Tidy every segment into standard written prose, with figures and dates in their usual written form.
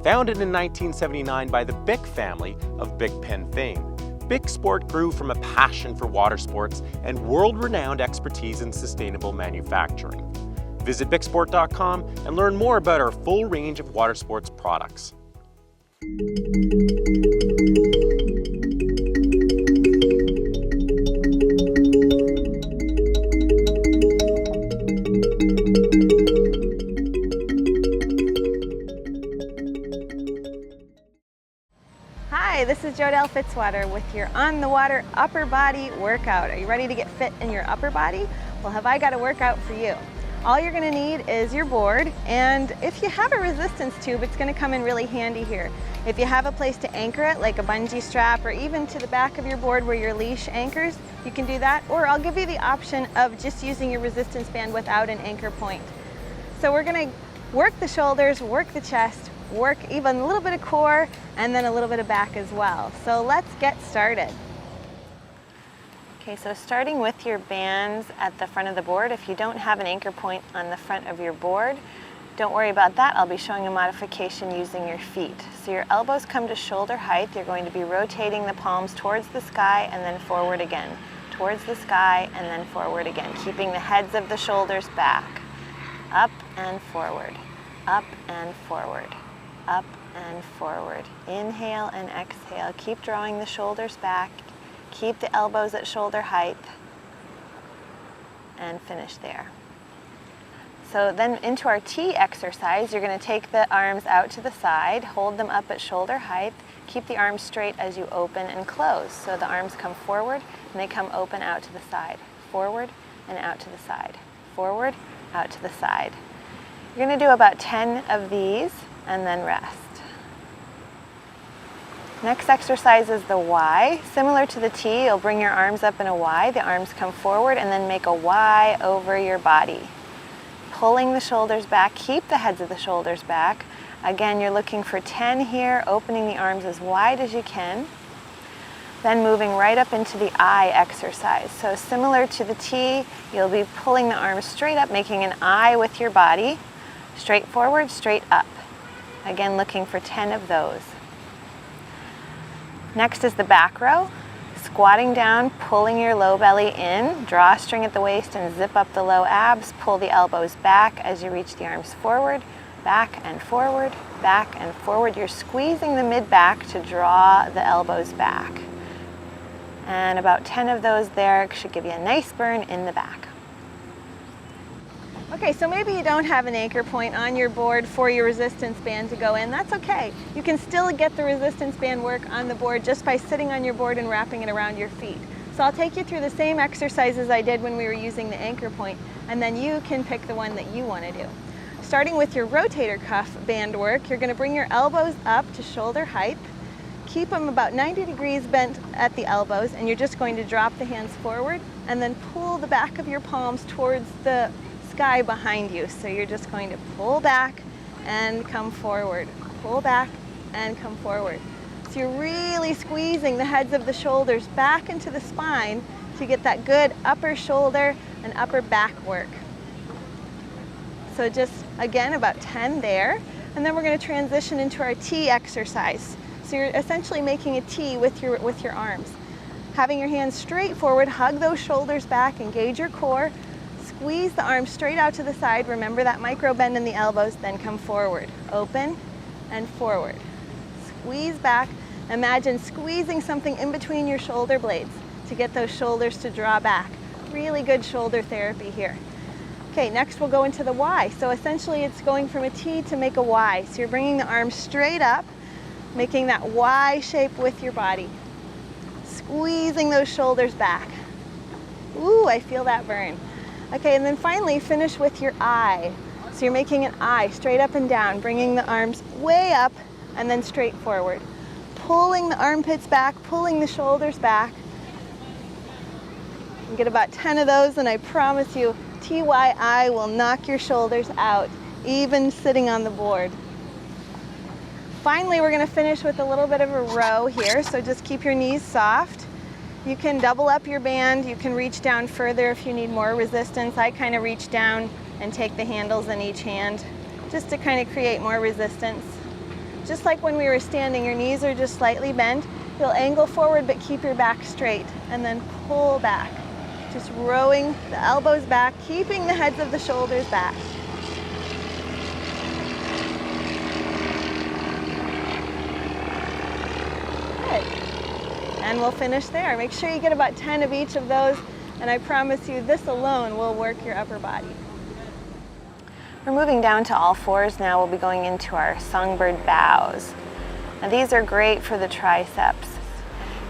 Founded in 1979 by the Bic family of Big Pen fame, Bic Sport grew from a passion for water sports and world-renowned expertise in sustainable manufacturing. Visit bicsport.com and learn more about our full range of water sports products. Hi, this is Jodelle Fitzwater with your On the Water upper body workout. Are you ready to get fit in your upper body? Well, have I got a workout for you? All you're going to need is your board, and if you have a resistance tube, it's going to come in really handy here. If you have a place to anchor it, like a bungee strap or even to the back of your board where your leash anchors, you can do that, or I'll give you the option of just using your resistance band without an anchor point. So we're going to work the shoulders, work the chest, work even a little bit of core, and then a little bit of back as well. So let's get started. Okay, so starting with your bands at the front of the board, if you don't have an anchor point on the front of your board, don't worry about that. I'll be showing a modification using your feet. So your elbows come to shoulder height. You're going to be rotating the palms towards the sky and then forward again, towards the sky and then forward again, keeping the heads of the shoulders back, up and forward, up and forward, up and forward. Inhale and exhale. Keep drawing the shoulders back. Keep the elbows at shoulder height and finish there. So then into our T exercise, you're going to take the arms out to the side, hold them up at shoulder height, keep the arms straight as you open and close. So the arms come forward and they come open out to the side, forward and out to the side, forward, out to the side. You're going to do about 10 of these and then rest. Next exercise is the Y. Similar to the T, you'll bring your arms up in a Y. The arms come forward and then make a Y over your body. Pulling the shoulders back, keep the heads of the shoulders back. Again, you're looking for 10 here, opening the arms as wide as you can. Then moving right up into the I exercise. So similar to the T, you'll be pulling the arms straight up, making an I with your body. Straight forward, straight up. Again, looking for 10 of those. Next is the back row. Squatting down, pulling your low belly in, draw a string at the waist and zip up the low abs, pull the elbows back as you reach the arms forward, back and forward, back and forward. You're squeezing the mid-back to draw the elbows back. And about 10 of those there should give you a nice burn in the back. Okay, so maybe you don't have an anchor point on your board for your resistance band to go in. That's okay. You can still get the resistance band work on the board just by sitting on your board and wrapping it around your feet. So I'll take you through the same exercises I did when we were using the anchor point, and then you can pick the one that you want to do. Starting with your rotator cuff band work, you're going to bring your elbows up to shoulder height. Keep them about 90 degrees bent at the elbows, and you're just going to drop the hands forward and then pull the back of your palms towards the sky behind you. So you're just going to pull back and come forward, pull back and come forward. So you're really squeezing the heads of the shoulders back into the spine to get that good upper shoulder and upper back work. So just again about 10 there, and then we're going to transition into our T exercise. So you're essentially making a T with your arms. Having your hands straight forward, hug those shoulders back, engage your core. Squeeze the arms straight out to the side. Remember that micro bend in the elbows, then come forward. Open and forward. Squeeze back. Imagine squeezing something in between your shoulder blades to get those shoulders to draw back. Really good shoulder therapy here. Okay, next we'll go into the Y. So essentially it's going from a T to make a Y. So you're bringing the arms straight up, making that Y shape with your body. Squeezing those shoulders back. Ooh, I feel that burn. Okay, and then finally finish with your I. So you're making an I straight up and down, bringing the arms way up and then straight forward. Pulling the armpits back, pulling the shoulders back. You get about 10 of those and I promise you, TYI will knock your shoulders out, even sitting on the board. Finally, we're going to finish with a little bit of a row here, so just keep your knees soft. You can double up your band, you can reach down further if you need more resistance. I kind of reach down and take the handles in each hand just to kind of create more resistance. Just like when we were standing, your knees are just slightly bent. You'll angle forward, but keep your back straight, and then pull back. Just rowing the elbows back, keeping the heads of the shoulders back. Good. And we'll finish there. Make sure you get about 10 of each of those, and I promise you this alone will work your upper body. We're moving down to all fours now. We'll be going into our songbird bows. Now these are great for the triceps.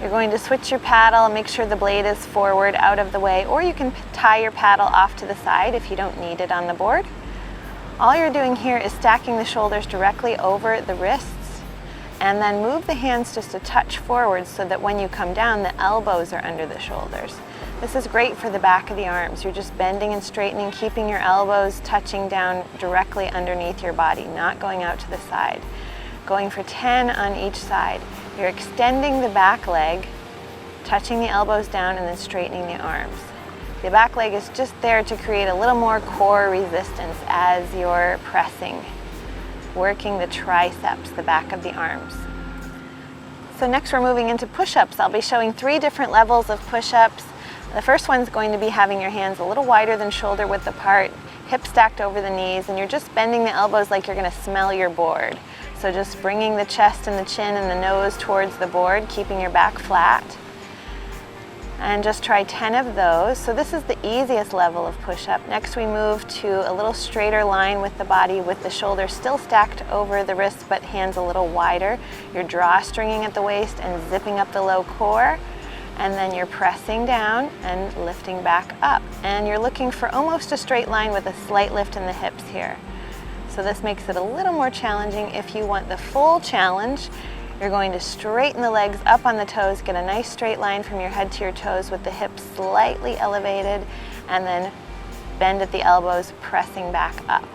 You're going to switch your paddle and make sure the blade is forward, out of the way, or you can tie your paddle off to the side if you don't need it on the board. All you're doing here is stacking the shoulders directly over the wrists, and then move the hands just a touch forward so that when you come down, the elbows are under the shoulders. This is great for the back of the arms. You're just bending and straightening, keeping your elbows touching down directly underneath your body, not going out to the side. Going for 10 on each side. You're extending the back leg, touching the elbows down, and then straightening the arms. The back leg is just there to create a little more core resistance as you're pressing, working the triceps, the back of the arms. So next we're moving into push-ups. I'll be showing 3 different levels of push-ups. The first one's going to be having your hands a little wider than shoulder width apart, hips stacked over the knees, and you're just bending the elbows like you're going to smell your board. So just bringing the chest and the chin and the nose towards the board, keeping your back flat. And just try 10 of those. So this is the easiest level of push-up. Next we move to a little straighter line with the body, with the shoulders still stacked over the wrists but hands a little wider. You're drawstringing at the waist and zipping up the low core. And then you're pressing down and lifting back up. And you're looking for almost a straight line with a slight lift in the hips here. So this makes it a little more challenging. If you want the full challenge, you're going to straighten the legs up on the toes, get a nice straight line from your head to your toes with the hips slightly elevated, and then bend at the elbows, pressing back up.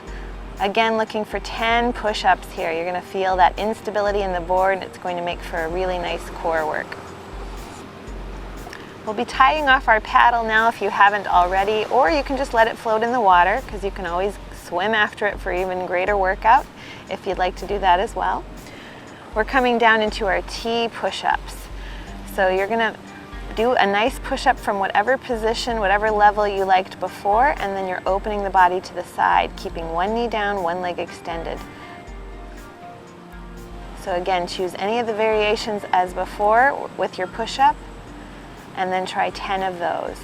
Again, looking for 10 push-ups here. You're going to feel that instability in the board, and it's going to make for a really nice core work. We'll be tying off our paddle now if you haven't already, or you can just let it float in the water because you can always swim after it for even greater workout if you'd like to do that as well. We're coming down into our T push-ups. So you're going to do a nice push-up from whatever position, whatever level you liked before, and then you're opening the body to the side, keeping one knee down, one leg extended. So again, choose any of the variations as before with your push-up, and then try 10 of those.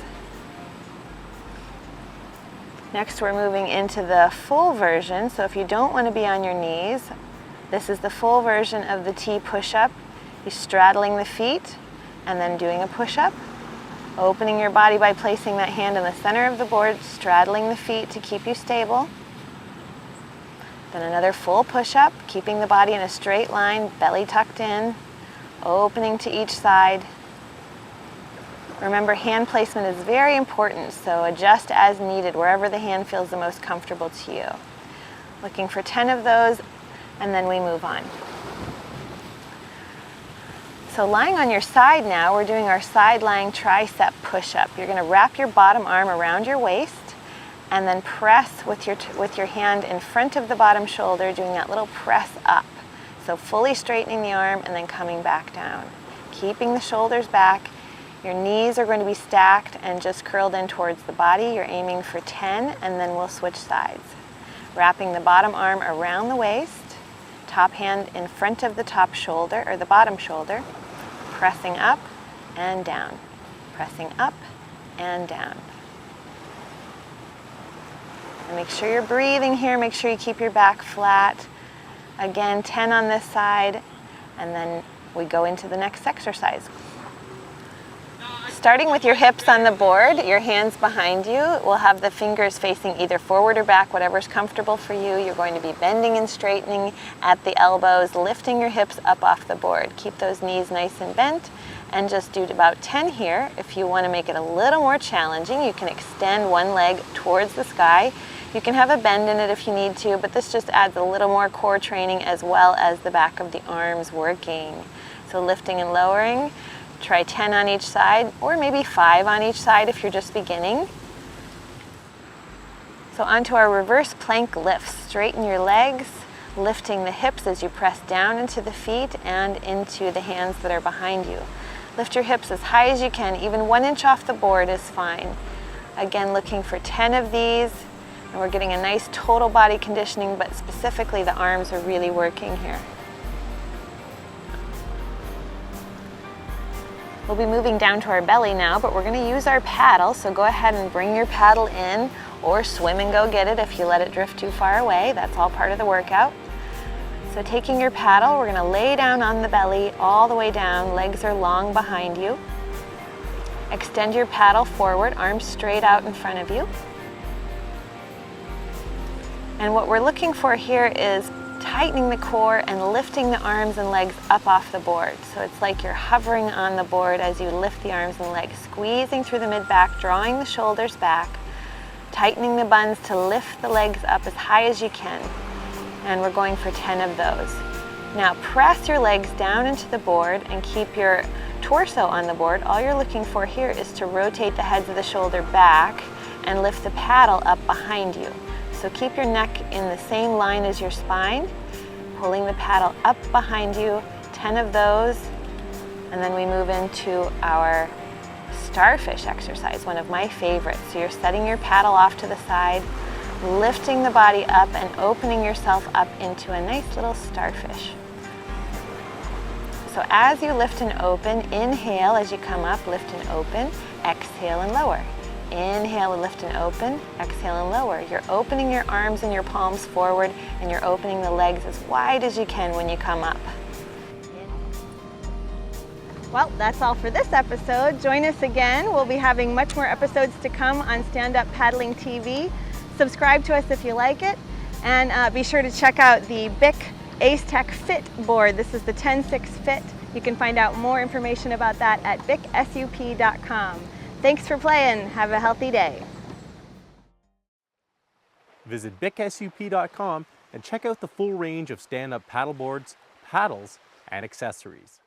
Next, we're moving into the full version. So if you don't want to be on your knees, this is the full version of the T push-up. You're straddling the feet and then doing a push-up, opening your body by placing that hand in the center of the board, straddling the feet to keep you stable. Then another full push-up, keeping the body in a straight line, belly tucked in, opening to each side. Remember, hand placement is very important, so adjust as needed wherever the hand feels the most comfortable to you. Looking for 10 of those, and then we move on. So lying on your side now, we're doing our side lying tricep push-up. You're going to wrap your bottom arm around your waist and then press with your hand in front of the bottom shoulder, doing that little press up. So fully straightening the arm and then coming back down. Keeping the shoulders back. Your knees are going to be stacked and just curled in towards the body. You're aiming for 10, and then we'll switch sides. Wrapping the bottom arm around the waist, top hand in front of the top shoulder, or the bottom shoulder, pressing up and down, pressing up and down. And make sure you're breathing here, make sure you keep your back flat. Again, 10 on this side, and then we go into the next exercise. Starting with your hips on the board, your hands behind you. We'll have the fingers facing either forward or back, whatever's comfortable for you. You're going to be bending and straightening at the elbows, lifting your hips up off the board. Keep those knees nice and bent, and just do about 10 here. If you want to make it a little more challenging, you can extend one leg towards the sky. You can have a bend in it if you need to, but this just adds a little more core training as well as the back of the arms working. So lifting and lowering. Try 10 on each side, or maybe 5 on each side if you're just beginning. So onto our reverse plank lifts. Straighten your legs, lifting the hips as you press down into the feet and into the hands that are behind you. Lift your hips as high as you can, even 1 inch off the board is fine. Again, looking for 10 of these, and we're getting a nice total body conditioning, but specifically the arms are really working here. We'll be moving down to our belly now, but we're going to use our paddle, so go ahead and bring your paddle in, or swim and go get it if you let it drift too far away. That's all part of the workout. So taking your paddle, we're going to lay down on the belly all the way down. Legs are long behind you. Extend your paddle forward, arms straight out in front of you. And what we're looking for here is tightening the core and lifting the arms and legs up off the board. So it's like you're hovering on the board as you lift the arms and legs, squeezing through the mid-back, drawing the shoulders back, tightening the buns to lift the legs up as high as you can. And we're going for 10 of those. Now press your legs down into the board and keep your torso on the board. All you're looking for here is to rotate the heads of the shoulder back and lift the paddle up behind you. So keep your neck in the same line as your spine, pulling the paddle up behind you, 10 of those, and then we move into our starfish exercise, one of my favorites. So you're setting your paddle off to the side, lifting the body up and opening yourself up into a nice little starfish. So as you lift and open, inhale as you come up, lift and open, exhale and lower. Inhale and lift and open, exhale and lower. You're opening your arms and your palms forward, and you're opening the legs as wide as you can when you come up. Well, that's all for this episode. Join us again. We'll be having much more episodes to come on Stand Up Paddling TV. Subscribe to us if you like it, and be sure to check out the BIC Ace Tech Fit board. This is the 10-6 Fit. You can find out more information about that at bicsup.com. Thanks for playing. Have a healthy day. Visit bicsup.com and check out the full range of stand-up paddleboards, paddles, and accessories.